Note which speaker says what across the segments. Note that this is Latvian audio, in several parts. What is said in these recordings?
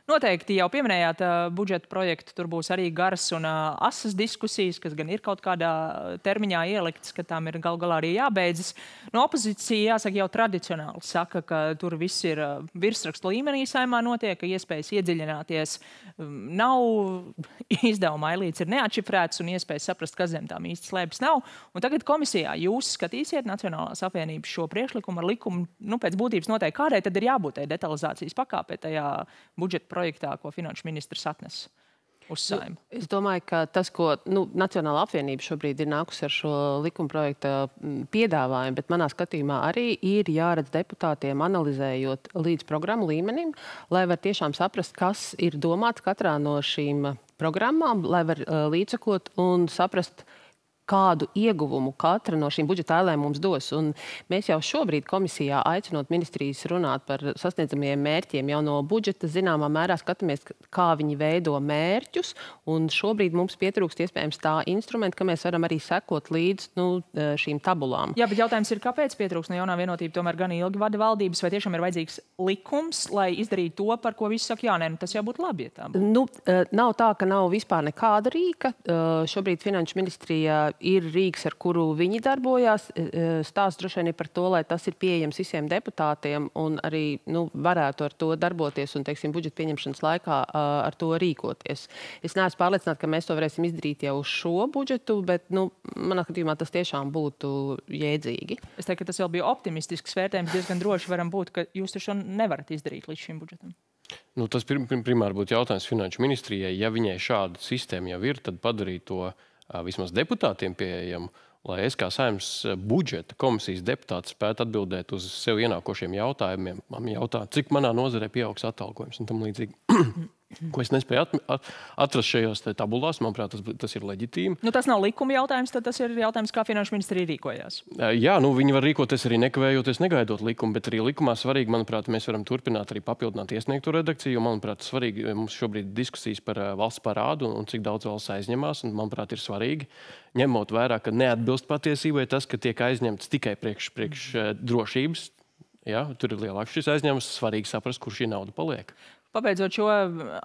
Speaker 1: Noteikti jau pieminējāt budžeta projektu, tur būs arī garas un asas diskusijas, kas gan ir kaut kādā termiņā ieliktas, ka tām ir gal galā arī jābeidzas. No opozīcija, jāsaka, jau tradicionāli saka, ka tur viss ir virsrakstu līmenī saimā notiek, ka iespējas iedziļināties nav, izdevuma ailīts ir neatšifrēts un iespējas saprast, kas zem tām īsti slēpjas nav. Un tagad komisijā jūs skatīsiet Nacionālās apvienības šo priekšlikumu ar likumu, pēc būtības noteikti kādai tad ir jābūt tai detalizācijas pakāpē tajā budžeta projektā, ko finanšu ministrs atnes uz Saeimu?
Speaker 2: Es domāju, ka tas, ko Nacionālā apvienība šobrīd ir nākusi ar šo likumprojekta piedāvājumu, bet manā skatījumā arī ir jāredz deputātiem analizējot līdz programmu līmenim, lai var tiešām saprast, kas ir domāts katrā no šīm programmām, lai var līdzsakot un saprast, kādu ieguvumu katra no šīm budžeta ailēm mums dos. Un mēs jau šobrīd komisijā, aicinot ministrijas runāt par sasniedzamajiem mērķiem, jau no budžeta zināmā mērā skatāmies, kā viņi veido mērķus, un šobrīd mums pietrūkst iespējams tā instrumenta, ka mēs varam arī sekot līdz šīm tabulām.
Speaker 1: Jā, bet jautājums ir, kāpēc pietrūkst? No Jaunā vienotība tomēr gan ilgi vada valdības, vai tiešām ir vajadzīgs likums, lai izdarītu to, par ko visi saka, jā, nē, tas jau būtu labi, ja tā būtu.
Speaker 2: Nav tā, ka nav vispār nekāda rīka. Šobrīd Finanšu ministrijā ir rīks, ar kuru viņi darbojās. Stāsts droši vien ir par to, lai tas ir pieejams visiem deputātiem un arī varētu ar to darboties un, teiksim, budžeta pieņemšanas laikā ar to rīkoties. Es neesmu pārliecināta, ka mēs to varēsim izdarīt jau uz šo budžetu, bet, manā skatījumā tas tiešām būtu jēdzīgi.
Speaker 1: Es teiktu, ka tas vēl bija optimistisks vērtējums, diezgan droši varam būt, ka jūs to nevarat izdarīt līdz šim budžetam.
Speaker 3: Tas primāri būtu jautājums finanšu ministrijai. Ja viņai šāda sistēma jau ir, tad padarīt to vismaz deputātiem pieejamu, lai es kā Saeimas budžeta komisijas deputāts spētu atbildēt uz sev ienākošiem jautājumiem. Man jautā, cik manā nozarē pieaugs atalgojums un tam līdzīgi. Ko es nespēju atrast šajos tabulās, manuprāt, tas ir leģitīmi.
Speaker 1: Tas nav likuma jautājums, tad tas ir jautājums, kā finanšu ministrija rīkojās.
Speaker 3: Jā, viņi var rīkoties arī nekavējoties, negaidot likumu, bet arī likumā svarīgi, manuprāt, mēs varam turpināt arī papildināt iesniegto redakciju, jo, manuprāt, svarīgi mums šobrīd diskusijas par valsts parādu un cik daudz valsts aizņemās, un, manuprāt, ir svarīgi, ņemot vērā, ka neatbilst patiesībai tas, ka tiek aizņemts tikai priekš drošības. Jā, tur ir lielāks šis aizņēmums, svarīgi saprast, kur šī nauda paliek.
Speaker 1: Pabeidzot šo,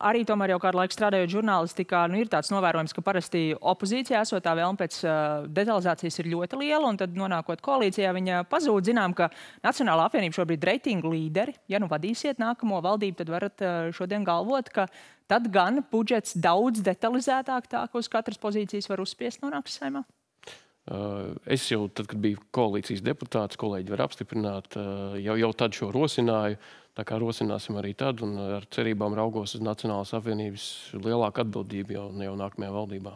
Speaker 1: arī tomēr jau kādu laiku strādājot žurnālistikā, ir tāds novērojums, ka parasti opozīcijā esot tā vēlme pēc detalizācijas ir ļoti liela, un tad nonākot koalīcijā viņa pazūd. Zinām, ka Nacionālā apvienība šobrīd reitingu līderi. Ja vadīsiet nākamo valdību, tad varat šodien galvot, ka tad gan budžets daudz detalizētāk tā, ka uz katras pozīcijas var uzspiest nonāks Saeimā.
Speaker 3: Es jau tad, kad biju koalīcijas deputāts, kolēģi var apstiprināt, jau tad šo rosināju. Tā kā rosināsim arī tad, un ar cerībām raugos uz Nacionālās apvienības lielāku atbildību jau nākamajā valdībā.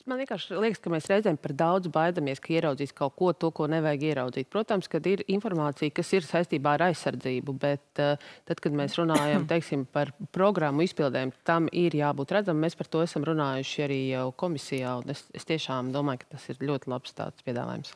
Speaker 2: Man vienkārši liekas, ka mēs reizēm par daudz baidamies, ka ieraudzīs kaut ko, ko nevajag ieraudzīt. Protams, kad ir informācija, kas ir saistībā ar aizsardzību, bet tad, kad mēs runājam, teiksim, par programmu izpildēm, tam ir jābūt redzam. Mēs par to esam runājuši arī jau komisijā, un es tiešām domāju, ka tas ir ļoti labs tāds piedāvājums.